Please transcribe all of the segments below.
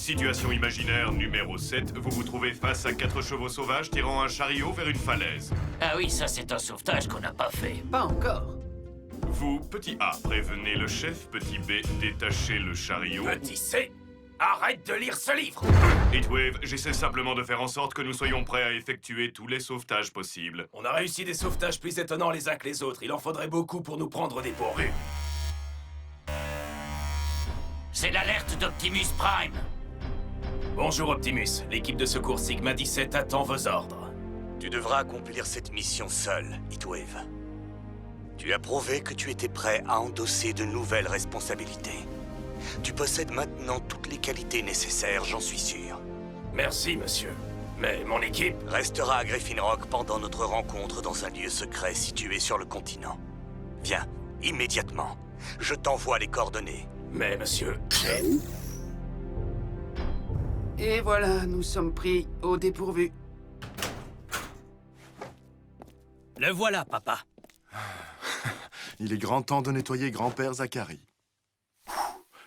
Situation imaginaire numéro 7. Vous vous trouvez face à 4 chevaux sauvages tirant un chariot vers une falaise. Ah oui, ça c'est un sauvetage qu'on n'a pas fait. Pas encore. Vous, petit A, prévenez le chef. Petit B, détachez le chariot. Petit C, arrête de lire ce livre. Heatwave, j'essaie simplement de faire en sorte que nous soyons prêts à effectuer tous les sauvetages possibles. On a réussi des sauvetages plus étonnants les uns que les autres. Il en faudrait beaucoup pour nous prendre dépourvus. C'est l'alerte d'Optimus Prime. Bonjour Optimus, l'équipe de secours Sigma 17 attend vos ordres. Tu devras accomplir cette mission seul, Heatwave. Tu as prouvé que tu étais prêt à endosser de nouvelles responsabilités. Tu possèdes maintenant toutes les qualités nécessaires, j'en suis sûr. Merci, monsieur. Mais mon équipe... Restera à Griffin Rock pendant notre rencontre dans un lieu secret situé sur le continent. Viens, immédiatement. Je t'envoie les coordonnées. Mais, monsieur... Et voilà, nous sommes pris au dépourvu. Le voilà, papa. Il est grand temps de nettoyer grand-père Zachary.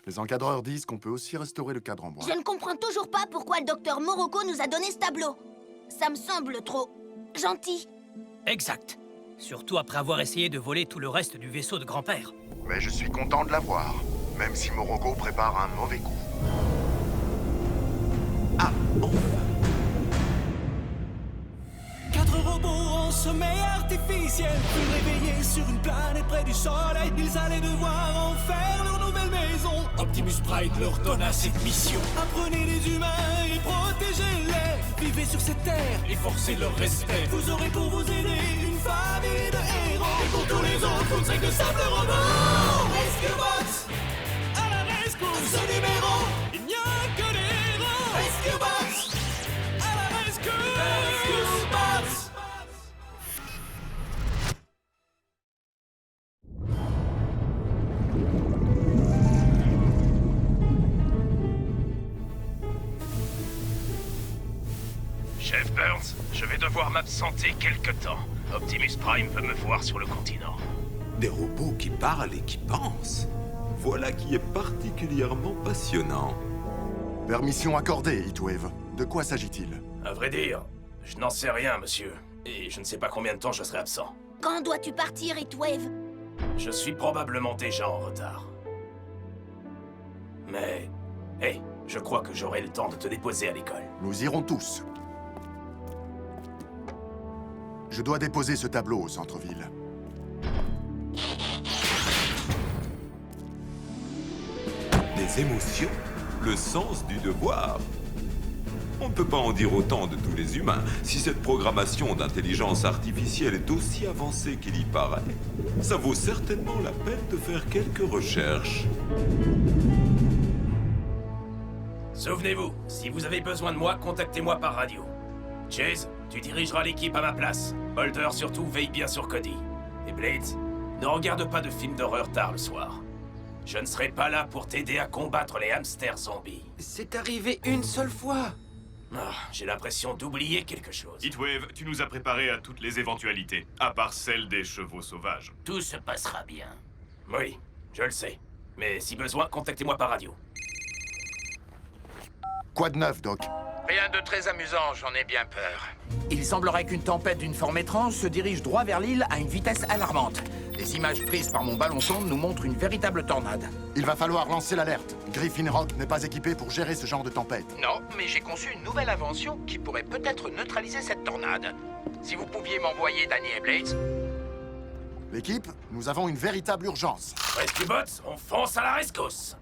Les encadreurs disent qu'on peut aussi restaurer le cadre en bois. Je ne comprends toujours pas pourquoi le docteur Morocco nous a donné ce tableau. Ça me semble trop... gentil. Exact. Surtout après avoir essayé de voler tout le reste du vaisseau de grand-père. Mais je suis content de l'avoir, même si Morocco prépare un mauvais coup. Ah, bon. 4 robots en sommeil artificiel, plus réveillés sur une planète près du soleil. Ils allaient devoir en faire leur nouvelle maison. Optimus Prime leur donna cette mission. Apprenez les humains et protégez-les. Vivez sur cette terre et forcez leur respect. Vous aurez pour vous aider une famille de héros. Et pour tous les autres, vous ne serez que simples robots. Rescue Bots à la rescousse. Ce numéro, il n'y a que des héros. Rescue Bots à la rescousse. Rescue Bots. Chef Burns, je vais devoir m'absenter quelque temps. Optimus Prime veut me voir sur le continent. Des robots qui parlent et qui pensent. Voilà qui est particulièrement passionnant. Permission accordée, Heatwave. De quoi s'agit-il? À vrai dire, je n'en sais rien, monsieur. Et je ne sais pas combien de temps je serai absent. Quand dois-tu partir, Heatwave? Je suis probablement déjà en retard. Mais... Hé, je crois que j'aurai le temps de te déposer à l'école. Nous irons tous. Je dois déposer ce tableau au centre-ville. Les émotions, le sens du devoir. On ne peut pas en dire autant de tous les humains. Si cette programmation d'intelligence artificielle est aussi avancée qu'il y paraît, ça vaut certainement la peine de faire quelques recherches. Souvenez-vous, si vous avez besoin de moi, contactez-moi par radio. Chase, tu dirigeras l'équipe à ma place. Boulder, surtout, veille bien sur Cody. Et Blades, ne regarde pas de films d'horreur tard le soir. Je ne serai pas là pour t'aider à combattre les hamsters zombies. C'est arrivé une seule fois. Ah, j'ai l'impression d'oublier quelque chose. Heatwave, tu nous as préparé à toutes les éventualités, à part celle des chevaux sauvages. Tout se passera bien. Oui, je le sais. Mais si besoin, contactez-moi par radio. Quoi de neuf, Doc? Rien de très amusant, j'en ai bien peur. Il semblerait qu'une tempête d'une forme étrange se dirige droit vers l'île à une vitesse alarmante. Les images prises par mon ballon sonde nous montrent une véritable tornade. Il va falloir lancer l'alerte. Griffin Rock n'est pas équipé pour gérer ce genre de tempête. Non, mais j'ai conçu une nouvelle invention qui pourrait peut-être neutraliser cette tornade. Si vous pouviez m'envoyer Danny et Blades... L'équipe, nous avons une véritable urgence. Rescue Bots, on fonce à la rescousse.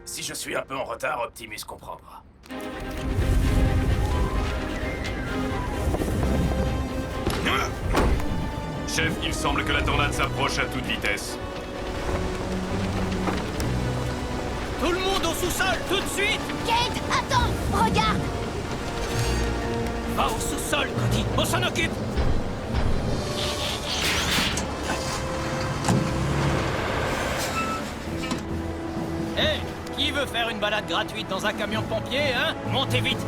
Si je suis un peu en retard, Optimus comprendra. Chef, il semble que la tornade s'approche à toute vitesse. Tout le monde au sous-sol, tout de suite! Kate, attends! Regarde! Va au sous-sol, Cody, on s'en occupe! Hé, qui veut faire une balade gratuite dans un camion de pompiers, hein? Montez vite!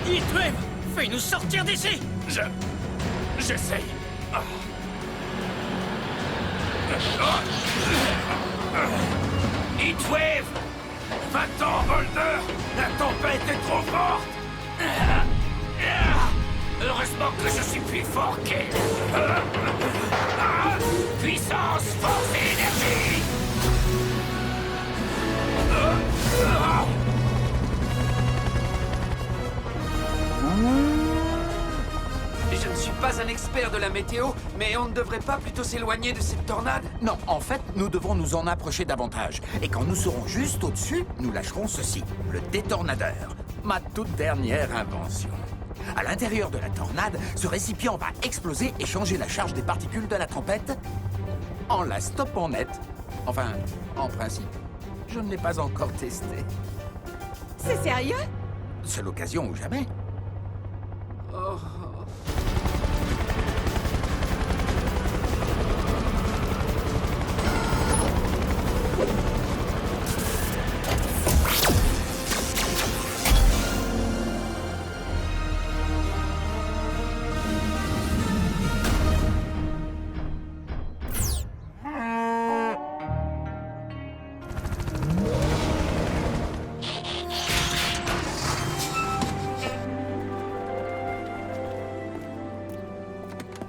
Heatwave, fais-nous sortir! d'ici! J'essaye. Heatwave! Va-t'en, Boulder! La tempête est trop forte! Heureusement que je suis plus fort qu'elle. Puissance, force et énergie! Je ne suis pas un expert de la météo, mais on ne devrait pas plutôt s'éloigner de cette tornade? Non, en fait, nous devons nous en approcher davantage. Et quand nous serons juste au-dessus, nous lâcherons ceci, le détornadeur. Ma toute dernière invention. À l'intérieur de la tornade, ce récipient va exploser et changer la charge des particules de la tempête en la stoppant net. Enfin, en principe. Je ne l'ai pas encore testé. C'est sérieux? C'est l'occasion ou jamais.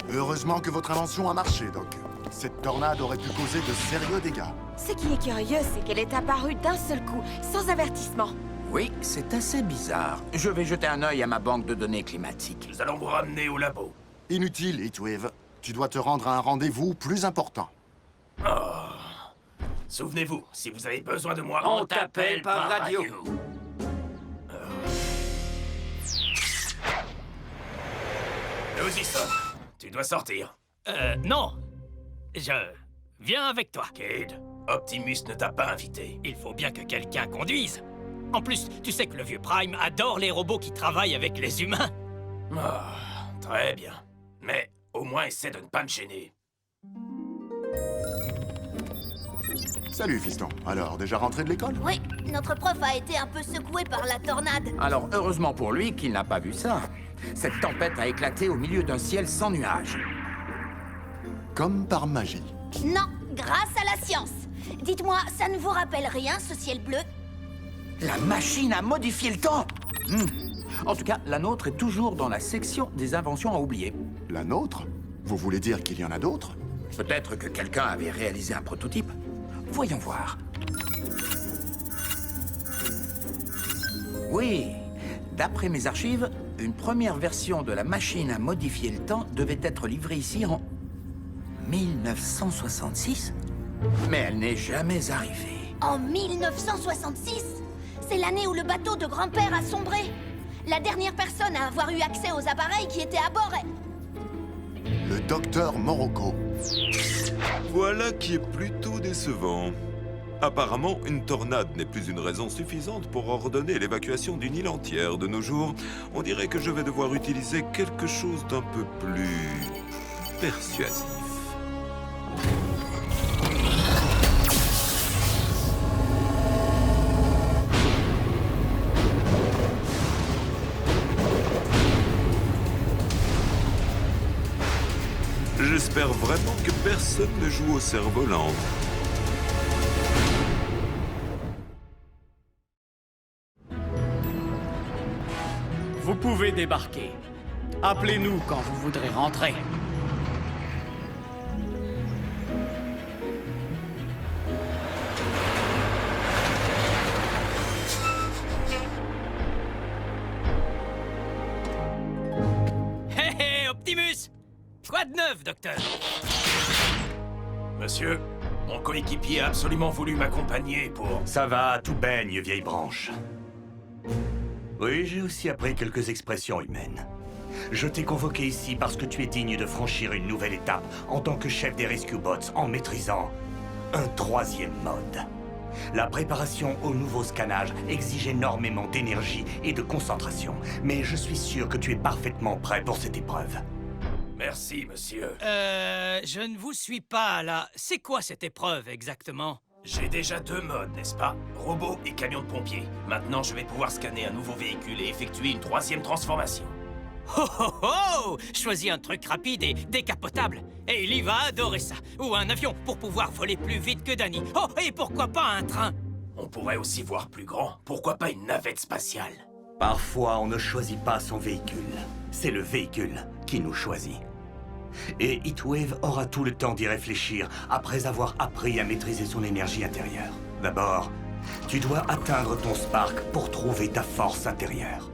Heureusement que votre invention a marché, Doc. Cette tornade aurait pu causer de sérieux dégâts. Ce qui est curieux, c'est qu'elle est apparue d'un seul coup, sans avertissement. Oui, c'est assez bizarre. Je vais jeter un œil à ma banque de données climatiques. Nous allons vous ramener au labo. Inutile, Heatwave. Tu dois te rendre à un rendez-vous plus important. Souvenez-vous, si vous avez besoin de moi, On t'appelle par radio. Nous y sommes. Tu dois sortir. Non. Je viens avec toi. Cade, Optimus ne t'a pas invité. Il faut bien que quelqu'un conduise. En plus, tu sais que le vieux Prime adore les robots qui travaillent avec les humains. Très bien. Mais au moins essaie de ne pas me gêner. Salut, fiston. Alors, déjà rentré de l'école? Oui, notre prof a été un peu secoué par la tornade. Alors, heureusement pour lui qu'il n'a pas vu ça. Cette tempête a éclaté au milieu d'un ciel sans nuages. Comme par magie. Non, grâce à la science. Dites-moi, ça ne vous rappelle rien, ce ciel bleu? La machine a modifié le temps. En tout cas, la nôtre est toujours dans la section des inventions à oublier. La nôtre? Vous voulez dire qu'il y en a d'autres? Peut-être que quelqu'un avait réalisé un prototype. Voyons voir. Oui, d'après mes archives, une première version de la machine à modifier le temps devait être livrée ici en 1966. Mais elle n'est jamais arrivée. En 1966? C'est l'année où le bateau de grand-père a sombré. La dernière personne à avoir eu accès aux appareils qui étaient à bord est... Le docteur Morocco. Voilà qui est plutôt décevant. Apparemment, une tornade n'est plus une raison suffisante pour ordonner l'évacuation d'une île entière. De nos jours, on dirait que je vais devoir utiliser quelque chose d'un peu plus persuasif. J'espère vraiment que personne ne joue au cerf-volant. Vous pouvez débarquer. Appelez-nous quand vous voudrez rentrer. Hé hé, Optimus! Quoi de neuf, docteur? Monsieur, mon coéquipier a absolument voulu m'accompagner pour... Ça va, tout baigne, vieille branche. Oui, j'ai aussi appris quelques expressions humaines. Je t'ai convoqué ici parce que tu es digne de franchir une nouvelle étape en tant que chef des Rescue Bots en maîtrisant un troisième mode. La préparation au nouveau scannage exige énormément d'énergie et de concentration, mais je suis sûr que tu es parfaitement prêt pour cette épreuve. Merci, monsieur. Je ne vous suis pas, là. C'est quoi cette épreuve, exactement? J'ai déjà 2 modes, n'est-ce pas? Robot et camion de pompier. Maintenant, je vais pouvoir scanner un nouveau véhicule et effectuer une 3e transformation. Oh oh oh! Choisis un truc rapide et décapotable. Et il va adorer ça. Ou un avion pour pouvoir voler plus vite que Danny. Oh, et pourquoi pas un train? On pourrait aussi voir plus grand. Pourquoi pas une navette spatiale? Parfois, on ne choisit pas son véhicule. C'est le véhicule qui nous choisit. Et Heatwave aura tout le temps d'y réfléchir après avoir appris à maîtriser son énergie intérieure. D'abord, tu dois atteindre ton Spark pour trouver ta force intérieure.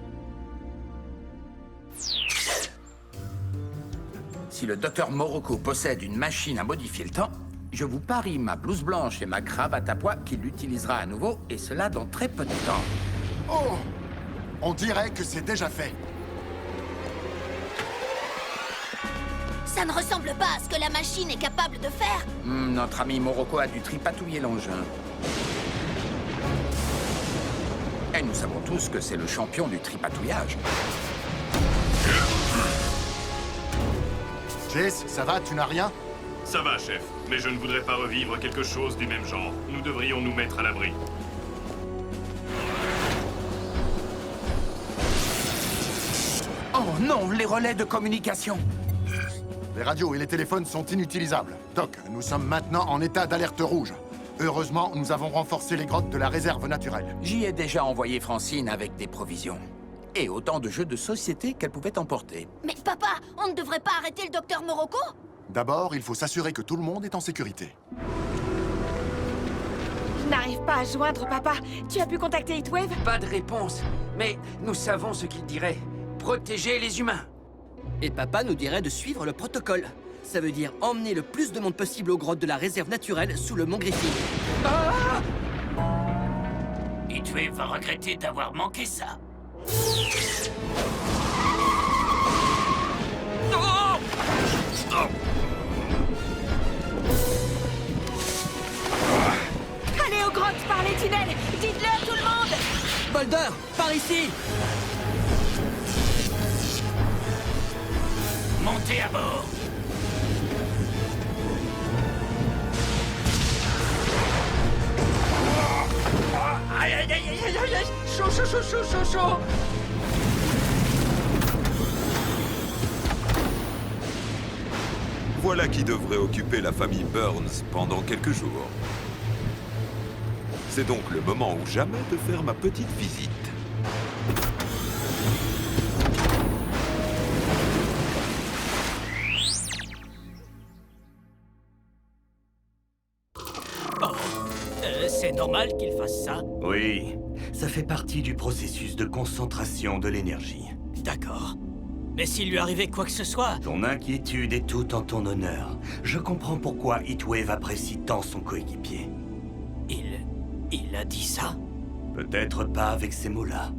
Si le docteur Morocco possède une machine à modifier le temps, je vous parie ma blouse blanche et ma cravate à pois qu'il l'utilisera à nouveau, et cela dans très peu de temps. Oh! On dirait que c'est déjà fait. Ça ne ressemble pas à ce que la machine est capable de faire. Notre ami Morocco a dû tripatouiller l'engin. Et nous savons tous que c'est le champion du tripatouillage. Chase, ça va? Tu n'as rien? Ça va, chef. Mais je ne voudrais pas revivre quelque chose du même genre. Nous devrions nous mettre à l'abri. Oh non, les relais de communication! Les radios et les téléphones sont inutilisables. Doc, nous sommes maintenant en état d'alerte rouge. Heureusement, nous avons renforcé les grottes de la réserve naturelle. J'y ai déjà envoyé Francine avec des provisions. Et autant de jeux de société qu'elle pouvait emporter. Mais papa, on ne devrait pas arrêter le docteur Morocco? D'abord, il faut s'assurer que tout le monde est en sécurité. Je n'arrive pas à joindre papa. Tu as pu contacter Heatwave? Pas de réponse. Mais nous savons ce qu'il dirait. Protéger les humains. Et papa nous dirait de suivre le protocole. Ça veut dire emmener le plus de monde possible aux grottes de la réserve naturelle sous le mont Griffin. Ah! Heatwave va regretter d'avoir manqué ça. Oh! Allez aux grottes par les tunnels! Dites-le à tout le monde! Boulder, par ici! Montez à bord. Aïe, aïe, aïe, aïe, aïe, aïe! Chaud, chaud, chaud, chaud, chaud, chaud! Voilà qui devrait occuper la famille Burns pendant quelques jours. C'est donc le moment ou jamais de faire ma petite visite. C'est normal qu'il fasse ça? Oui, ça fait partie du processus de concentration de l'énergie. D'accord. Mais s'il lui arrivait quoi que ce soit... Ton inquiétude est tout en ton honneur. Je comprends pourquoi Heatwave apprécie tant son coéquipier. Il a dit ça? Peut-être pas avec ces mots-là.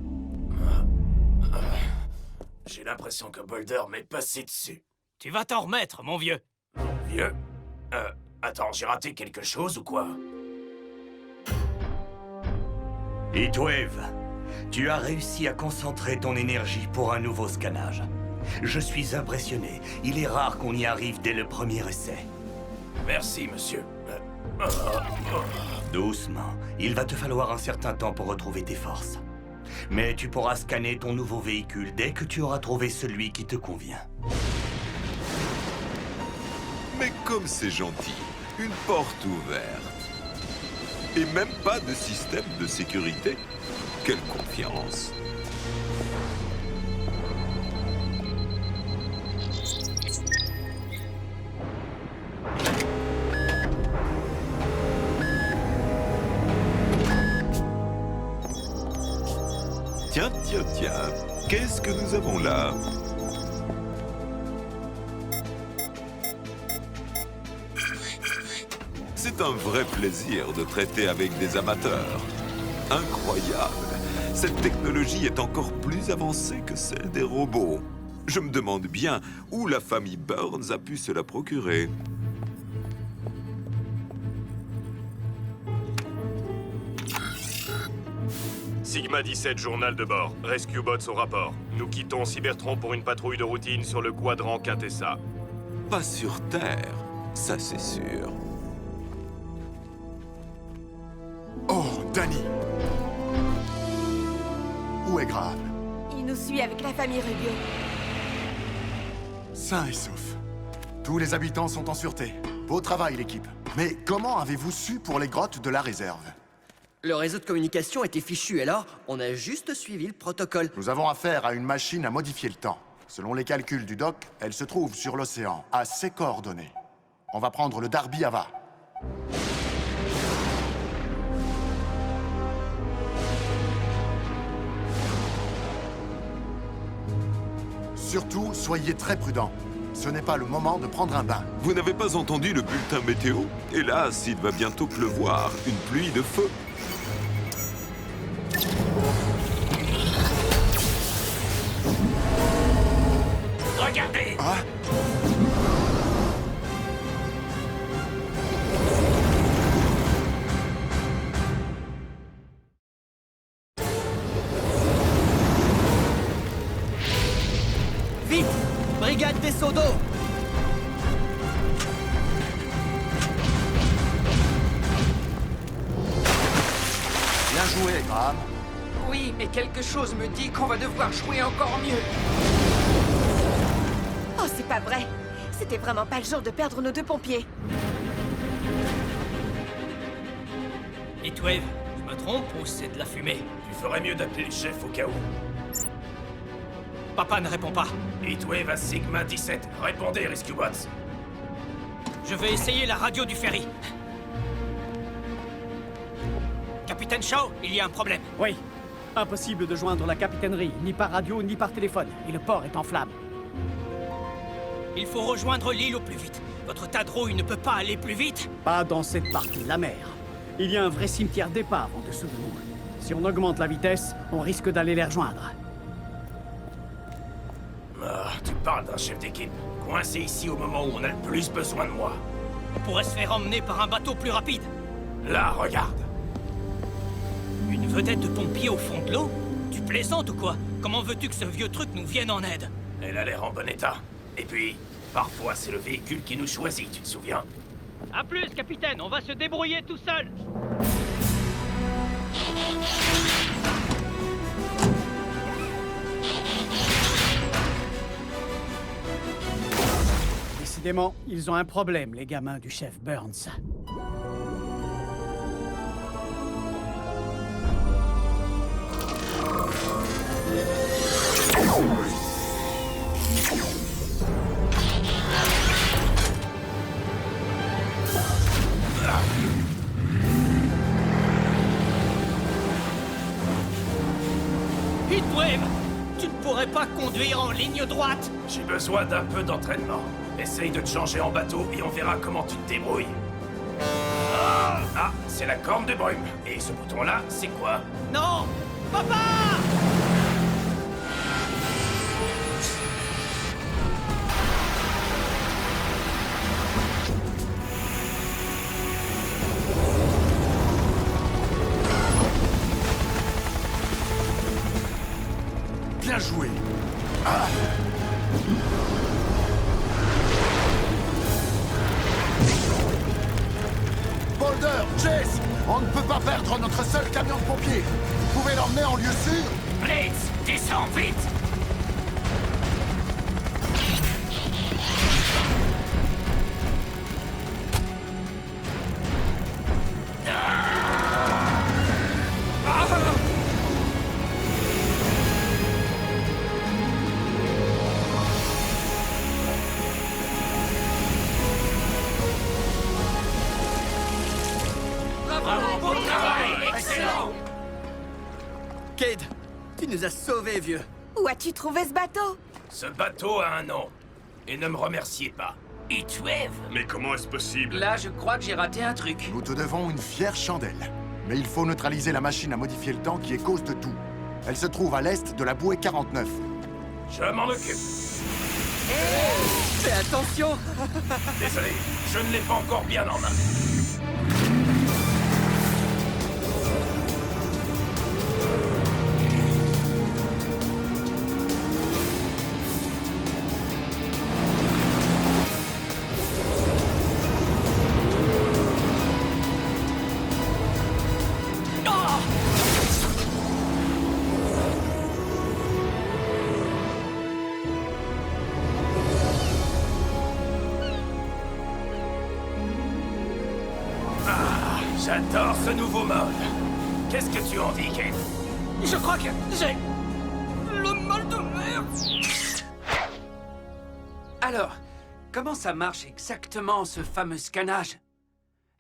J'ai l'impression que Boulder m'est passé dessus. Tu vas t'en remettre, mon vieux. Vieux? Attends, j'ai raté quelque chose ou quoi? Heatwave, tu as réussi à concentrer ton énergie pour un nouveau scannage. Je suis impressionné. Il est rare qu'on y arrive dès le premier essai. Merci, monsieur. Doucement. Il va te falloir un certain temps pour retrouver tes forces. Mais tu pourras scanner ton nouveau véhicule dès que tu auras trouvé celui qui te convient. Mais comme c'est gentil, une porte ouverte. Et même pas de système de sécurité. Quelle confiance. Tiens, tiens, tiens. Qu'est-ce que nous avons là? C'est un vrai plaisir de traiter avec des amateurs. Incroyable. Cette technologie est encore plus avancée que celle des robots. Je me demande bien où la famille Burns a pu se la procurer. Sigma 17, journal de bord. Rescue Bots au rapport. Nous quittons Cybertron pour une patrouille de routine sur le quadrant Quintessa. Pas sur Terre, ça c'est sûr. Oh, Danny! Où est Graham? Il nous suit avec la famille Rubio. sains et saufs. Tous les habitants sont en sûreté. Beau travail, l'équipe. Mais comment avez-vous su pour les grottes de la réserve? Le réseau de communication était fichu, alors on a juste suivi le protocole. Nous avons affaire à une machine à modifier le temps. Selon les calculs du doc, elle se trouve sur l'océan, à ses coordonnées. On va prendre le Darby Ava. Surtout, soyez très prudents. Ce n'est pas le moment de prendre un bain. Vous n'avez pas entendu le bulletin météo? Hélas, il va bientôt pleuvoir. Une pluie de feu. Regardez! Ah? Vite! Brigade des seaux d'eau! Bien joué, Graham. Oui, mais quelque chose me dit qu'on va devoir jouer encore mieux. Oh, c'est pas vrai. C'était vraiment pas le jour de perdre nos 2 pompiers. Heatwave, je me trompe ou c'est de la fumée? Tu ferais mieux d'appeler le chef au cas où. Papa ne répond pas. Heatwave à Sigma 17. Répondez, Rescue Bots. Je vais essayer la radio du ferry. Capitaine Shaw, il y a un problème. Oui. Impossible de joindre la capitainerie, ni par radio, ni par téléphone. Et le port est en flammes. Il faut rejoindre l'île au plus vite. Votre tas de rouille ne peut pas aller plus vite? Pas dans cette partie de la mer. Il y a un vrai cimetière d'épave en dessous de nous. Si on augmente la vitesse, on risque d'aller les rejoindre. Ah, tu parles d'un chef d'équipe. Coincé ici au moment où on a le plus besoin de moi. On pourrait se faire emmener par un bateau plus rapide. Là, regarde. Une vedette de pompier au fond de l'eau? Tu plaisantes ou quoi? Comment veux-tu que ce vieux truc nous vienne en aide? Elle a l'air en bon état. Et puis, parfois c'est le véhicule qui nous choisit, tu te souviens? À plus, capitaine, on va se débrouiller tout seul. Décidément, ils ont un problème, les gamins du chef Burns. Heatwave, tu ne pourrais pas conduire en ligne droite? J'ai besoin d'un peu d'entraînement. Essaye de te changer en bateau et on verra comment tu te débrouilles. Ah, c'est la corne de brume. Et ce bouton-là, c'est quoi? Non! Papa! Bien joué. Ah. Boulder, Chase, on ne peut pas perdre notre seul camion de pompiers. Vous pouvez l'emmener en lieu sûr? Blitz, descends vite! Cade, tu nous as sauvés, vieux. Où as-tu trouvé ce bateau? Ce bateau a un nom. Et ne me remerciez pas. Heatwave! Mais comment est-ce possible? Là, je crois que j'ai raté un truc. Nous te devons une fière chandelle. Mais il faut neutraliser la machine à modifier le temps qui est cause de tout. Elle se trouve à l'est de la bouée 49. Je m'en occupe. Fais attention! Désolé, je ne l'ai pas encore bien en main. J'adore ce nouveau mode. Qu'est-ce que tu en dis, Kate? Je crois que j'ai... le mal de mer. Alors, comment ça marche exactement, ce fameux scannage?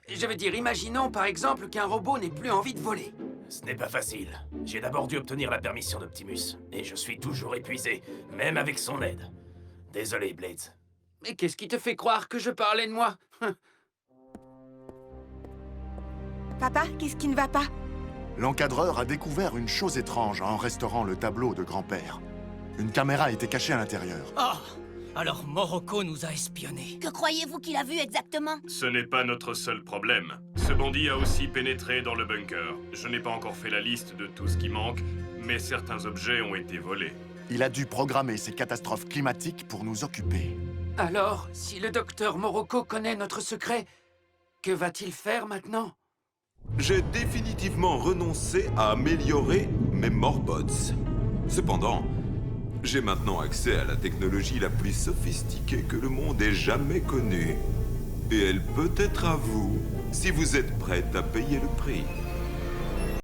Je veux dire, imaginons par exemple qu'un robot n'ait plus envie de voler. Ce n'est pas facile. J'ai d'abord dû obtenir la permission d'Optimus. Et je suis toujours épuisé, même avec son aide. Désolé, Blades. Mais qu'est-ce qui te fait croire que je parlais de moi? Papa, qu'est-ce qui ne va pas? L'encadreur a découvert une chose étrange en restaurant le tableau de grand-père. Une caméra était cachée à l'intérieur. Oh! Alors Morocco nous a espionnés. Que croyez-vous qu'il a vu exactement? Ce n'est pas notre seul problème. Ce bandit a aussi pénétré dans le bunker. Je n'ai pas encore fait la liste de tout ce qui manque, mais certains objets ont été volés. Il a dû programmer ces catastrophes climatiques pour nous occuper. Alors, si le docteur Morocco connaît notre secret, que va-t-il faire maintenant? J'ai définitivement renoncé à améliorer mes Morbots. Cependant, j'ai maintenant accès à la technologie la plus sophistiquée que le monde ait jamais connue. Et elle peut être à vous, si vous êtes prête à payer le prix.